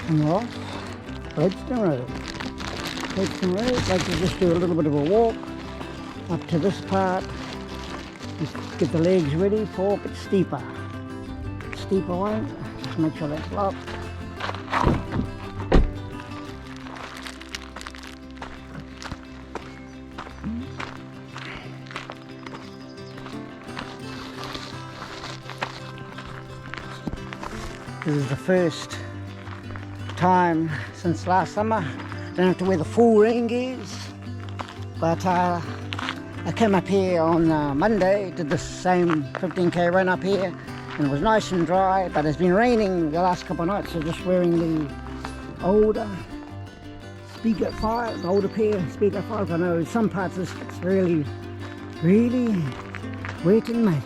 And we're off Gladstone Road. Gladstone Road, I'd like to just do a little bit of a walk up to this part. Just get the legs ready for a bit steeper. Steeper one, just make sure that's locked. This is the first time since last summer. I don't have to wear the full rain gears, but I came up here on Monday, did the same 15k run up here, and it was nice and dry, but it's been raining the last couple of nights, so just wearing the older Speedgoat 5, the older pair Speedgoat 5. I know some parts of it's really wet and muddy,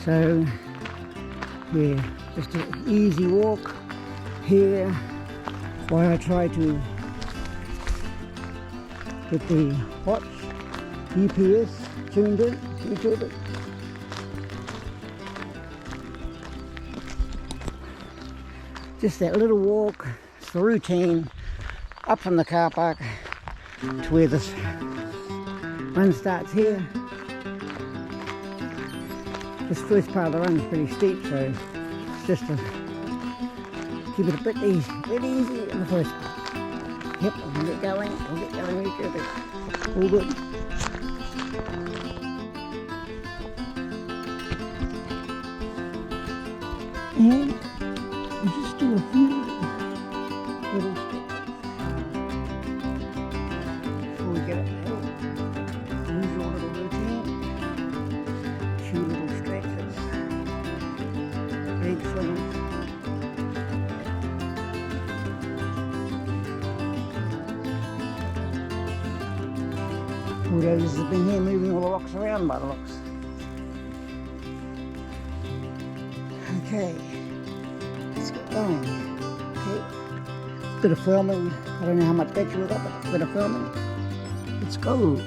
so yeah, just an easy walk here while I try to get the watch GPS tuned in, YouTube it. Just that little walk, it's the routine, up from the car park to where this run starts here. This first part of the run is pretty steep, so it's just to keep it a bit easy in the first part. Yep, we'll get going, YouTube. All good. And we'll just do a few little steps before we get up the hill. Usual little routine. Few little stretches. Big swings. 2 days has been here moving all the rocks around by the looks. Okay, let's get going. Okay, bit of filming. I don't know how much battery we've got, but a bit of filming. Let's go.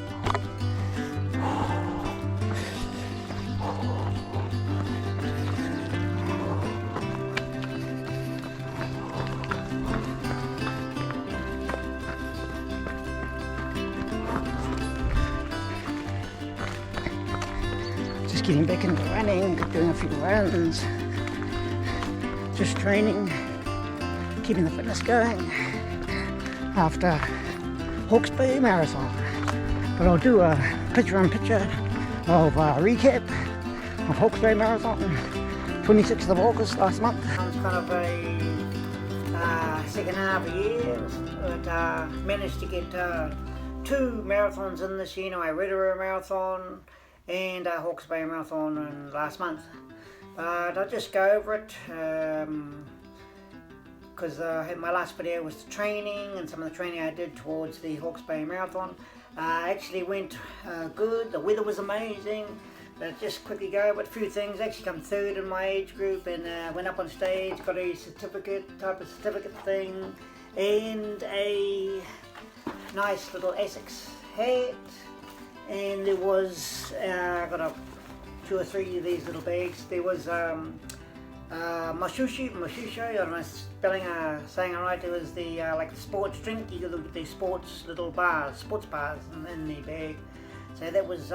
getting back into running, doing a few runs, just training, keeping the fitness going after Hawke's Bay Marathon. But I'll do a picture-in-picture of a recap of Hawke's Bay Marathon, 26th of August last month. It's kind of a second half a year, but managed to get 2 marathons in this year. My Rotorua Marathon and Hawke's Bay Marathon in last month. But I'll just go over it because my last video was the training and some of the training I did towards the Hawke's Bay Marathon. Actually went good, the weather was amazing. But just quickly go over a few things. Actually come third in my age group and went up on stage, got a type of certificate thing, and a nice little Essex hat. And there was, I got 2 or 3 of these little bags. There was Mashusho, I don't know saying it right. It was the like the sports drink. You could look at the sports bars in the bag. So that was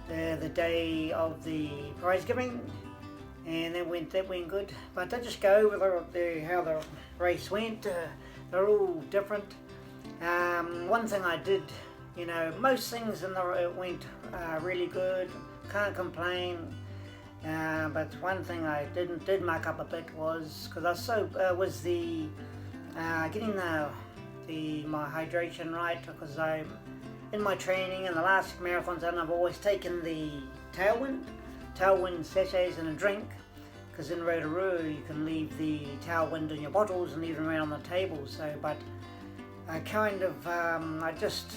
the day of the prize giving, and that went good. But I'll just go over how the race went. They're all different. One thing I did, most things it went really good. Can't complain. But one thing I did muck up a bit was because I was getting my hydration right, because in my training in the last marathons I've always taken the tailwind sachets and a drink, because in Rotorua you can leave the tailwind in your bottles and leave them around on the table. So, but I I just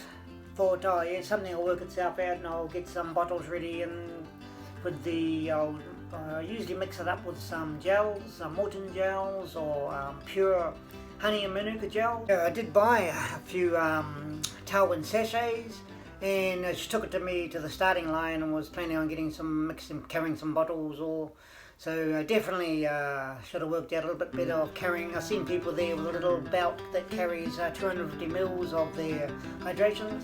thought, oh yeah, something will work itself out, and I'll get some bottles ready, and I'll usually mix it up with some gels, some Morton gels, or pure honey and manuka gel. I did buy a few tailwind sachets, and she took it to the starting line and was planning on getting carrying some bottles. So definitely should have worked out a little bit better of carrying. I've seen people there with a little belt that carries 250 mils of their hydrations.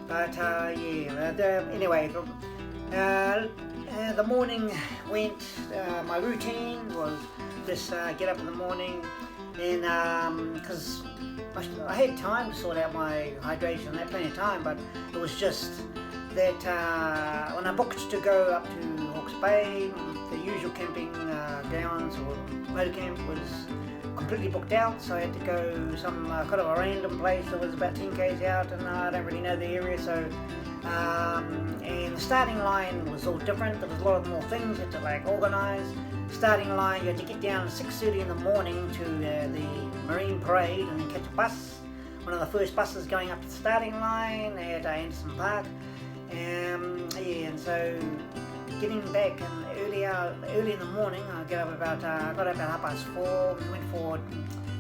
But anyway, the morning went. My routine was just get up in the morning, and because I had time to sort out my hydration, I had plenty of time, but it was just that when I booked to go up to Hawke's Bay, the usual camping grounds or motor camp was completely booked out, so I had to go some kind of a random place that was about 10 k's out, and I don't really know the area. So and the starting line was all different. There was a lot of more things you had to organise. Starting line, you had to get down at 6:30 in the morning to the Marine Parade and then catch a bus. One of the first buses going up to the starting line at Anderson Park. And so getting back early in the morning, I got up about 4:30. Went for a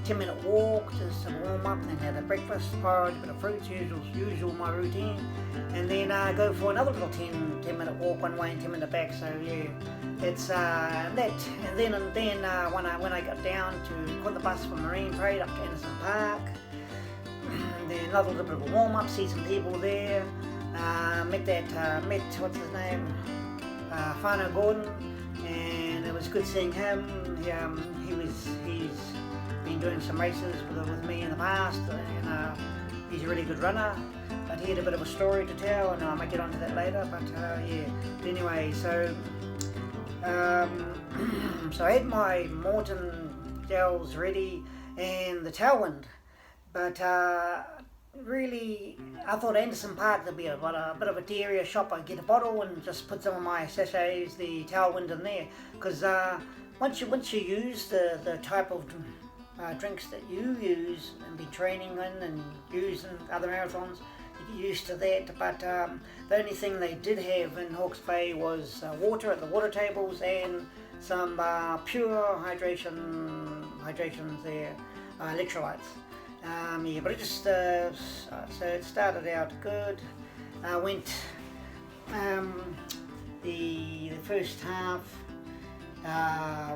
10-minute walk just to warm up, then had a breakfast, porridge, a bit of fruits, usual my routine, and then go for another little 10-minute walk one way and 10-minute back. So yeah, it's that. And then when I got down to caught the bus from Marine Parade up to Anderson Park, and then another little bit of a warm up, see some people there. Met what's his name, Whanau Gordon, and it was good seeing him. He's been doing some races with me in the past, and he's a really good runner. But he had a bit of a story to tell, and I might get onto that later. But But anyway, so so I had my Morton gels ready and the tailwind, but really, I thought Anderson Park there'd be a bit of a area shop. I'd get a bottle and just put some of my sachets, the tailwind in there, because once you use the type of drinks that you use and been training in and using other marathons, you get used to that. But the only thing they did have in Hawke's Bay was water at the water tables and some pure hydrations there, electrolytes. But it just so it started out good. I went the first half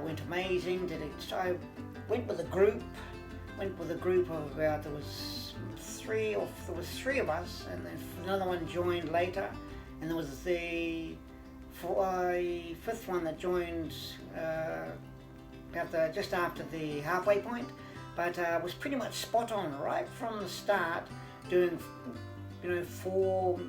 went amazing. I went with a group. Of about there was three of us, and then another one joined later, and there was for a fifth one that joined just after the halfway point, but was pretty much spot on right from the start, doing 4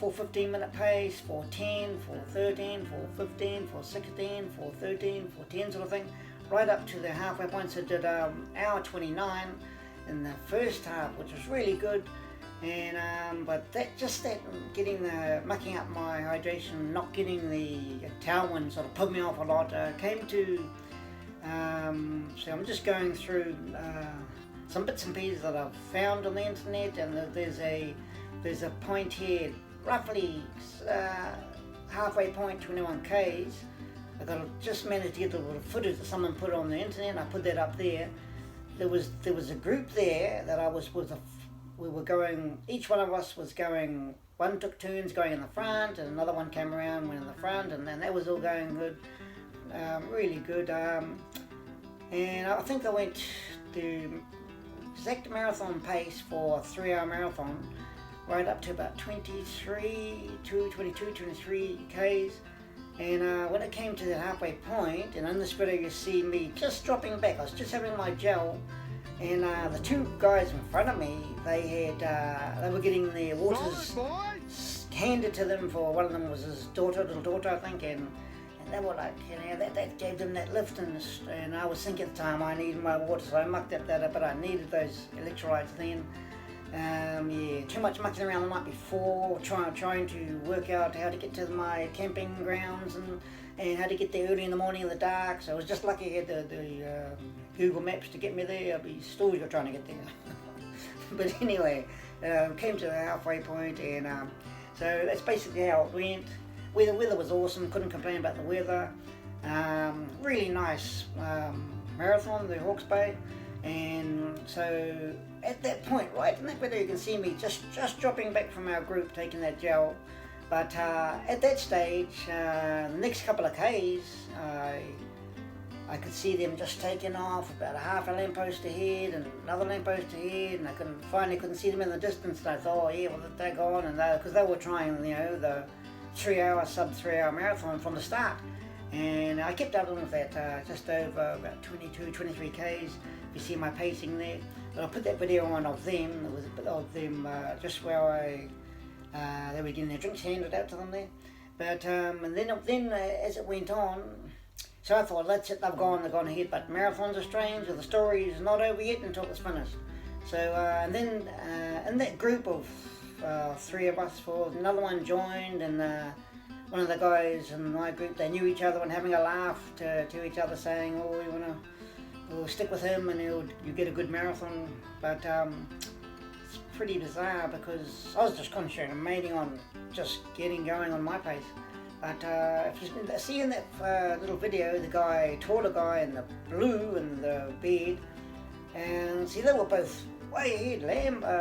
15-minute pace, 4:10, 4:13, 4:15, 4:16, 4:13, 4:10 sort of thing, right up to the halfway point. So I did hour 29 in the first half, which was really good. And but that mucking up my hydration, not getting the tailwind sort of put me off a lot. Came to so I'm just going through some bits and pieces that I've found on the internet, and there's a point here, roughly halfway point, 21 k's. I just managed to get the little footage that someone put on the internet, and I put that up there. There was a group there that I was with. We were going. Each one of us was going. One took turns going in the front, and another one came around, went in the front, and then that was all going good, really good. And I think I went to exact marathon pace for a 3-hour marathon, right up to about 23 k's. And when it came to the halfway point, and in this video you see me just dropping back. I was just having my gel, and the two guys in front of me, they were getting their waters handed to them. For one of them was his little daughter, I think, and they were like, that gave them that lift, and I was thinking at the time I needed my water, so I mucked up that, but I needed those electrolytes then. Too much mucking around the night before, trying to work out how to get to my camping grounds and how to get there early in the morning in the dark. So I was just lucky I had the Google Maps to get me there. I'd be still trying to get there. But anyway, came to the halfway point, and so that's basically how it went. Weather was awesome, couldn't complain about the weather. Really nice marathon, the Hawke's Bay. And so at that point, right in that video, you can see me just dropping back from our group, taking that gel. But at that stage, the next couple of Ks, I could see them just taking off about a half a lamppost ahead and another lamppost ahead, and I couldn't see them in the distance. And I thought, oh yeah, well they're gone, and because they were trying, the 3-hour, sub 3-hour marathon from the start. And I kept up with that, just over about 23 Ks. You see my pacing there. But I'll put that video on of them. There was a bit of them just where they were getting their drinks handed out to them there. But and then as it went on, so I thought, that's it, they've gone ahead. But marathons are strange, the story is not over yet until it's finished. So and then in that group of 3 of us, another one joined, and one of the guys in my group, they knew each other and having a laugh to each other, saying, oh, we'll stick with him and you get a good marathon. But it's pretty bizarre, because I was just concentrating on just getting going on my pace. But if you see in that little video, the taller guy in the blue and the beard, and see, they were both way ahead,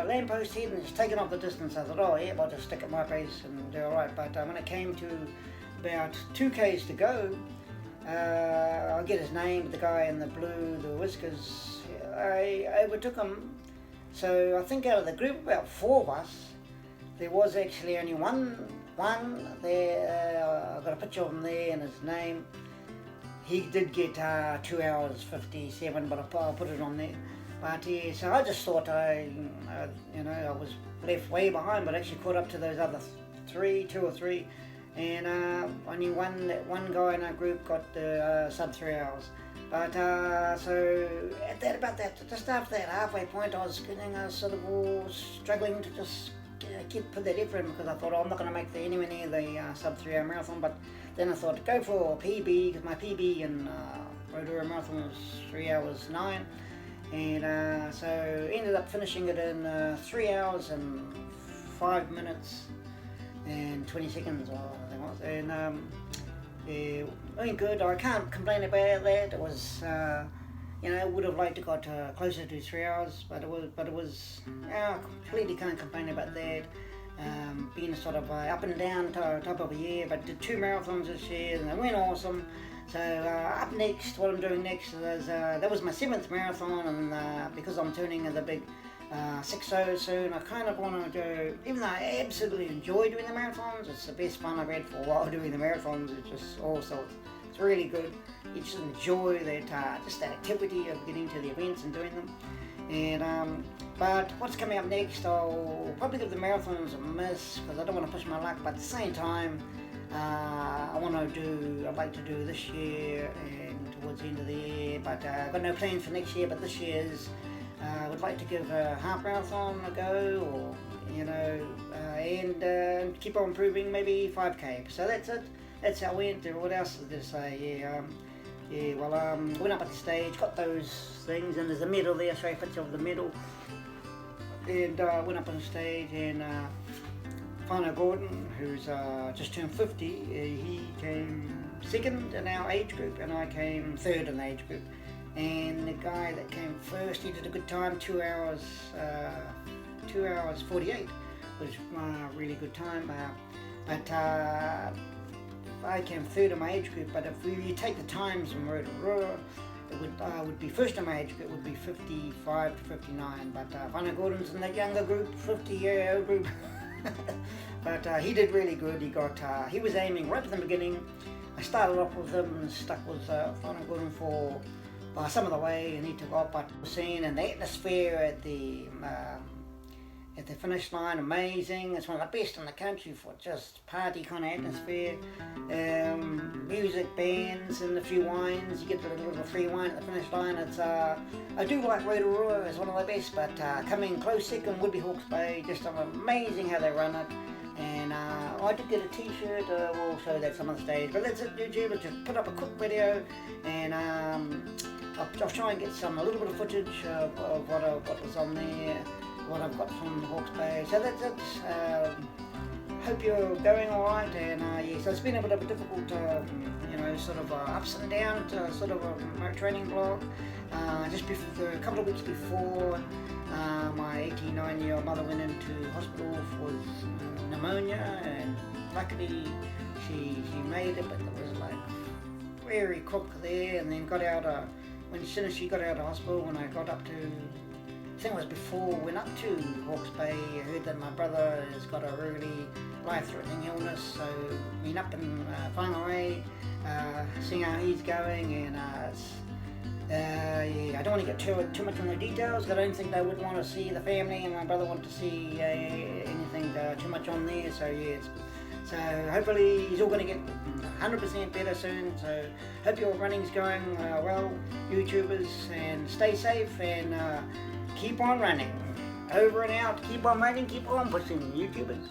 lamppost ahead, and just taking off the distance. I thought, oh yeah, I'll just stick at my pace and do alright. But when it came to about 2 Ks to go, I'll get his name, the guy in the blue, the whiskers, I overtook him. So I think out of the group, about 4 of us, there was actually only one there. I've got a picture of him there and his name. He did get 2 hours 57, but I'll put it on there. But yeah, so I just thought I was left way behind, but actually caught up to those other 2 or 3, and only one guy in our group got the sub 3 hours. But so just after that halfway point, I was getting sort of all struggling to just put that effort in, because I thought, I'm not going to make anywhere near the sub 3 hour marathon. But then I thought, go for a PB, because my PB in Rotorua Marathon was 3 hours 9. And so ended up finishing it in 3 hours and 5 minutes and 20 seconds, or I think it was. And really good. I can't complain about that. It was, would have liked to got closer to 3 hours, but it was. Completely can't complain about that. Being sort of up and down type of a year, but did 2 marathons this year, and they went awesome. So up next, what I'm doing next is, that was my 7th marathon, and because I'm turning the big 6:00 soon. I kind of want to do, even though I absolutely enjoy doing the marathons, it's the best fun I've had for a while doing the marathons. It's just awesome. It's really good. You just enjoy that, just that activity of getting to the events and doing them. And but what's coming up next, I'll probably give the marathons a miss because I don't want to push my luck, but at the same time, I'd like to do this year and towards the end of the year, but I've got no plans for next year, but this year's I would like to give a half marathon a go, or and keep on improving, maybe 5k. So that's it. That's how we went. What else is there to say? Went up at the stage, got those things, and there's a medal there. Show you a picture of the medal. And went up on the stage, and Whanau Gordon, who's just turned 50, he came second in our age group, and I came third in the age group. And the guy that came first, he did a good time, 2 hours 48, which was a really good time. But I came third in my age group. But if you take the times from Rotorua, it would be first in my age group, would be 55 to 59. But Whanau Gordon's in that younger group, 50-year-old group. But he did really good. He was aiming right at the beginning. I started off with him and stuck with Whanau Gordon for some of the way, and he took off. But the scene and the atmosphere at the finish line, amazing. It's one of the best in the country for just party kind of atmosphere. Music, bands, and a few wines. You get a little bit of free wine at the finish line. It's I do like Rotorua, it's one of the best, but coming close second would be Hawke's Bay. Just amazing how they run it. And I did get a t-shirt, we'll show that some other stage. But that's it, YouTube. I just put up a quick video, and I'll try and get a little bit of footage of what was on there, what I've got from Hawke's Bay. So that's it. Hope you're going alright, and so it's been a bit of a difficult, sort of ups and downs, sort of a training blog. Just a couple of weeks before, my 89-year-old mother went into hospital with pneumonia, and luckily she made it, but there was like very crook there, and then got out. As soon as she got out of hospital, when I got up to, I think it was before we went up to Hawke's Bay, I heard that my brother has got a really life-threatening illness, so been up in Whangarei, seeing how he's going, and I don't want to get too much on the details. I don't think they would want to see the family, and my brother wanted to see anything too much on there, so hopefully he's all going to get 100% better soon. So hope your running's going well, YouTubers, and stay safe, and keep on running. Over and out. Keep on running, keep on pushing, YouTubers.